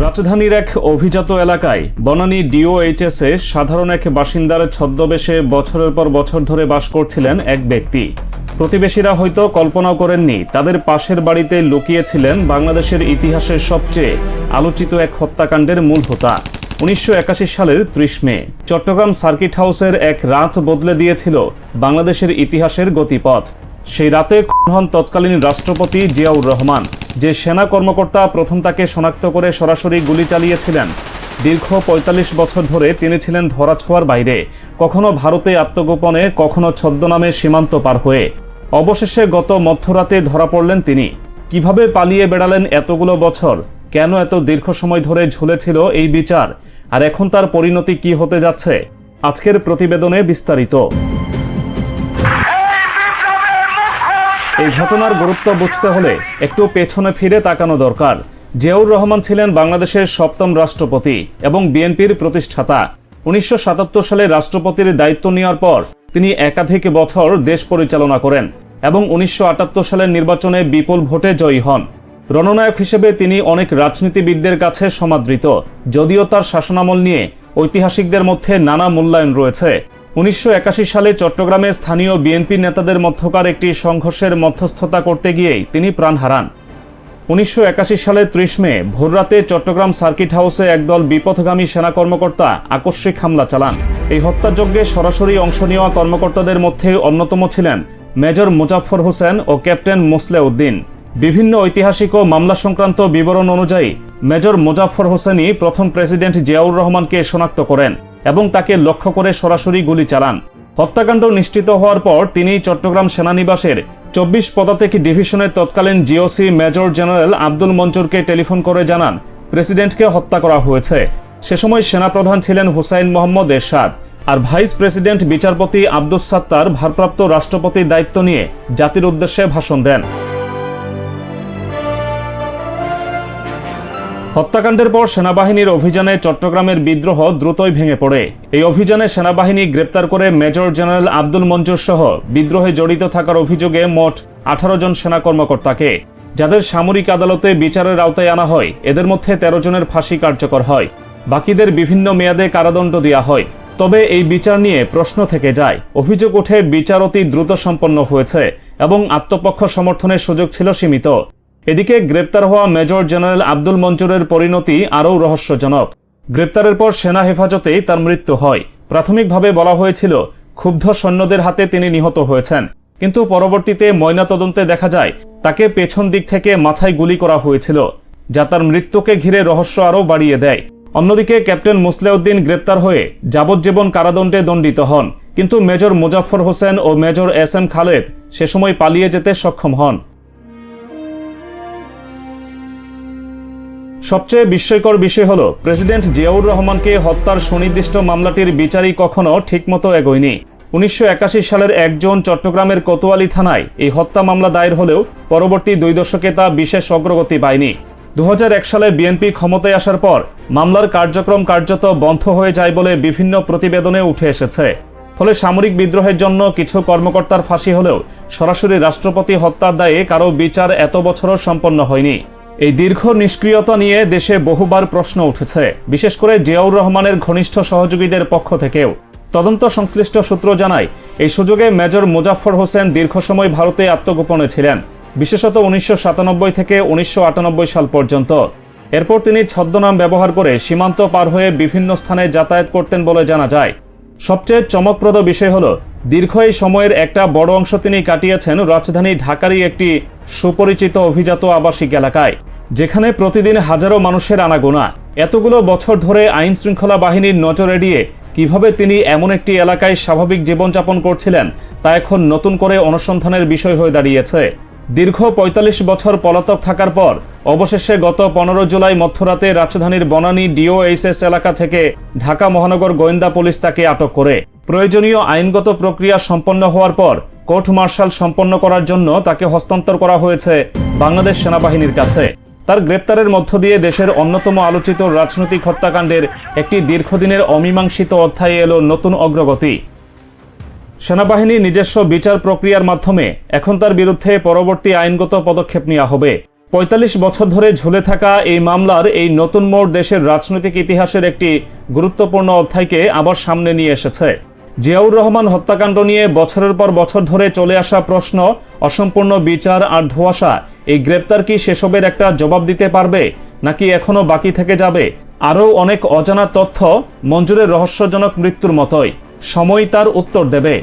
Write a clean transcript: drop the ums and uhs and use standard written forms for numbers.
রাজধানীর এক অভিজাত এলাকায় বনানী ডিওএইচএসে সাধারণ এক বাসিন্দার ছদ্মবেশে বছরের পর বছর ধরে বাস করছিলেন এক ব্যক্তি। প্রতিবেশীরা হয়তো কল্পনাও করেননি তাদের পাশের বাড়িতে লুকিয়েছিলেন বাংলাদেশের ইতিহাসের সবচেয়ে আলোচিত এক হত্যাকাণ্ডের মূল হোতা। 1981 সালের 30 মে চট্টগ্রাম সার্কিট হাউসের এক রাত বদলে দিয়েছিল বাংলাদেশের ইতিহাসের গতিপথ। সেই রাতে খুন হন তৎকালীন রাষ্ট্রপতি জিয়াউর রহমান, যে সেনা কর্মকর্তা প্রথম তাকে শনাক্ত করে সরাসরি গুলি চালিয়েছিলেন। দীর্ঘ ৪৫ বছর ধরে তিনি ছিলেন ধরাছোঁয়ার বাইরে, কখনো ভারতে আত্মগোপনে, কখনো ছদ্মনামে সীমান্ত পার হয়ে। অবশেষে গত মধ্যরাতে ধরা পড়লেন তিনি। কিভাবে পালিয়ে বেড়ালেন এতগুলো বছর? কেন এত দীর্ঘ সময় ধরে ঝুলেছিল এই বিচার? আর এখন তার পরিণতি কি হতে যাচ্ছে? আজকের প্রতিবেদনে বিস্তারিত। এই ঘটনার গুরুত্ব বুঝতে হলে একটু পেছনে ফিরে তাকানো দরকার। জিয়াউর রহমান ছিলেন বাংলাদেশের ৭ম রাষ্ট্রপতি এবং বিএনপির প্রতিষ্ঠাতা। 19৭৭ সালে রাষ্ট্রপতির দায়িত্ব নেওয়ার পর তিনি একাধিক বছর দেশ পরিচালনা করেন এবং 19৭৮ সালের নির্বাচনে বিপুল ভোটে জয়ী হন। রণনায়ক হিসেবে তিনি অনেক রাজনীতিবিদদের কাছে সমাদৃত, যদিও তার শাসনামল নিয়ে ঐতিহাসিকদের মধ্যে নানা মূল্যায়ন রয়েছে। 1981 সালে চট্টগ্রামে স্থানীয় বিএনপি নেতাদের মধ্যকার একটি সংঘর্ষের মধ্যস্থতা করতে গিয়েই তিনি প্রাণ হারান। 1981 সালের 30 মে ভোররাতে চট্টগ্রাম সার্কিট হাউসে একদল বিপথগামী সেনা কর্মকর্তা আকস্মিক হামলা চালান। এই হত্যাযজ্ঞে সরাসরি অংশ নেওয়া কর্মকর্তাদের মধ্যে অন্যতম ছিলেন মেজর মোজাফফর হোসেন ও ক্যাপ্টেন মোসলেউদ্দিন। বিভিন্ন ঐতিহাসিক ও মামলা সংক্রান্ত বিবরণ অনুযায়ী মেজর মোজাফফর হোসেনই প্রথম প্রেসিডেন্ট জিয়াউর রহমানকে শনাক্ত করেন এবং তাকে লক্ষ্য করে সরাসরি গুলি চালান। হত্যাকাণ্ড নিশ্চিত হওয়ার পর তিনি চট্টগ্রাম সেনানিবাসের 24 পদাতিক ডিভিশনের তৎকালীন জিওসি মেজর জেনারেল আব্দুল মঞ্জুরকে টেলিফোন করে জানান প্রেসিডেন্টকে হত্যা করা হয়েছে। সে সময় সেনাপ্রধান ছিলেন হুসাইন মোহাম্মদ এরশাদ, আর ভাইস প্রেসিডেন্ট বিচারপতি আব্দুস সাত্তার ভারপ্রাপ্ত রাষ্ট্রপতির দায়িত্ব নিয়ে জাতির উদ্দেশ্যে ভাষণ দেন। হত্যাকাণ্ডের পর সেনাবাহিনীর অভিযানে চট্টগ্রামের বিদ্রোহ দ্রুতই ভেঙে পড়ে। এই অভিযানে সেনাবাহিনী গ্রেপ্তার করে মেজর জেনারেল আব্দুল মঞ্জুর সহ বিদ্রোহে জড়িত থাকার অভিযোগে মোট 18 জন সেনা কর্মকর্তাকে, যাদের সামরিক আদালতে বিচারের আওতায় আনা হয়, এদের মধ্যে 13 জনের ফাঁসি কার্যকর হয়। বাকিদের বিভিন্ন মেয়াদে কারাদণ্ড দেওয়া হয়। তবে এই বিচার নিয়ে প্রশ্ন থেকে যায়। অভিযোগ ওঠে বিচার অতি দ্রুত সম্পন্ন হয়েছে এবং আত্মপক্ষ সমর্থনের সুযোগ ছিল সীমিত। এদিকে গ্রেপ্তার হওয়া মেজর জেনারেল আব্দুল মঞ্জুরের পরিণতি আরও রহস্যজনক। গ্রেপ্তারের পর সেনা হেফাজতেই তার মৃত্যু হয়। প্রাথমিকভাবে বলা হয়েছিল ক্ষুব্ধ সৈন্যদের হাতে তিনি নিহত হয়েছেন, কিন্তু পরবর্তীতে ময়নাতদন্তে দেখা যায় তাকে পেছন দিক থেকে মাথায় গুলি করা হয়েছিল, যা তার মৃত্যুকে ঘিরে রহস্য আরও বাড়িয়ে দেয়। অন্যদিকে ক্যাপ্টেন মোসলেউদ্দিন গ্রেপ্তার হয়ে যাবজ্জীবন কারাদণ্ডে দণ্ডিত হন, কিন্তু মেজর মোজাফফর হোসেন ও মেজর SM খালেদ সে সময় পালিয়ে যেতে সক্ষম হন। সবচেয়ে বিস্ময়কর বিষয় হল প্রেসিডেন্ট জিয়াউর রহমানকে হত্যার সুনির্দিষ্ট মামলাটির বিচারই কখনো ঠিকমতো এগোয়নি। 1981 সালের 1 জুন চট্টগ্রামের কোতোয়ালি থানায় এই হত্যা মামলা দায়ের হলেও পরবর্তী 2 দশকে তা বিশেষ অগ্রগতি পায়নি। 2001 সালে বিএনপি ক্ষমতায় আসার পর মামলার কার্যক্রম কার্যত বন্ধ হয়ে যায় বলে বিভিন্ন প্রতিবেদনে উঠে এসেছে। ফলে সামরিক বিদ্রোহের জন্য কিছু কর্মকর্তার ফাঁসি হলেও সরাসরি রাষ্ট্রপতি হত্যার দায়ে কারো বিচার এত বছরও সম্পন্ন হয়নি। এই দীর্ঘ নিষ্ক্রিয়তা নিয়ে দেশে বহুবার প্রশ্ন উঠেছে, বিশেষ করে জিয়াউর রহমানের ঘনিষ্ঠ সহযোগীদের পক্ষ থেকেও। তদন্ত সংশ্লিষ্ট সূত্র জানায় এই সুযোগে মেজর মোজাফফর হোসেন দীর্ঘ সময় ভারতে আত্মগোপনে ছিলেন, বিশেষত 1997 থেকে 1998 সাল পর্যন্ত। এরপর তিনি ছদ্মনাম ব্যবহার করে সীমান্ত পার হয়ে বিভিন্ন স্থানে যাতায়াত করতেন বলে জানা যায়। সবচেয়ে চমকপ্রদ বিষয় হল দীর্ঘ এই সময়ের একটা বড় অংশ তিনি কাটিয়েছেন রাজধানী ঢাকারই একটি সুপরিচিত অভিজাত আবাসিক এলাকায়, যেখানে প্রতিদিন হাজারো মানুষের আনাগোনা। এতগুলো বছর ধরে আইন শৃঙ্খলা বাহিনীর নজর এড়িয়ে কিভাবে তিনি এমন একটি এলাকায় স্বাভাবিক জীবনযাপন করছিলেন তা এখন নতুন করে অনুসন্ধানের বিষয় হয়ে দাঁড়িয়েছে। দীর্ঘ 45 বছর পলাতক থাকার পর অবশেষে গত 15 জুলাই মধ্যরাতে রাজধানীর বনানী ডিওএইচএস এলাকা থেকে ঢাকা মহানগর গোয়েন্দা পুলিশ তাকে আটক করে প্রয়োজনীয় আইনগত প্রক্রিয়া সম্পন্ন হওয়ার পর কোর্ট মার্শাল সম্পন্ন করার জন্য তাকে হস্তান্তর করা হয়েছে বাংলাদেশ সেনাবাহিনীর কাছে। তার গ্রেপ্তারের মধ্য দিয়ে দেশের অন্যতম আলোচিত রাজনৈতিক হত্যাকাণ্ডের একটি দীর্ঘদিনের অমীমাংসিত অধ্যায়ে এলো নতুন অগ্রগতি। সেনাবাহিনী নিজস্ব বিচার প্রক্রিয়ার মাধ্যমে এখন তার বিরুদ্ধে পরবর্তী আইনগত পদক্ষেপ নেওয়া হবে। ৪৫ বছর ধরে ঝুলে থাকা এই মামলার এই নতুন মোড় দেশের রাজনৈতিক ইতিহাসের একটি গুরুত্বপূর্ণ অধ্যায়কে আবার সামনে নিয়ে এসেছে। জিয়াউর রহমান হত্যাকাণ্ড নিয়ে বছরের পর বছর ধরে চলে আসা প্রশ্ন, অসম্পূর্ণ বিচার আর ধোঁয়াশা, এই গ্রেপ্তার কি সেসবের একটা জবাব দিতে পারবে, নাকি এখনো বাকি থেকে যাবে আরও অনেক অজানা তথ্য? মঞ্জুরের রহস্যজনক মৃত্যুর মতোই সময় তার উত্তর দেবে।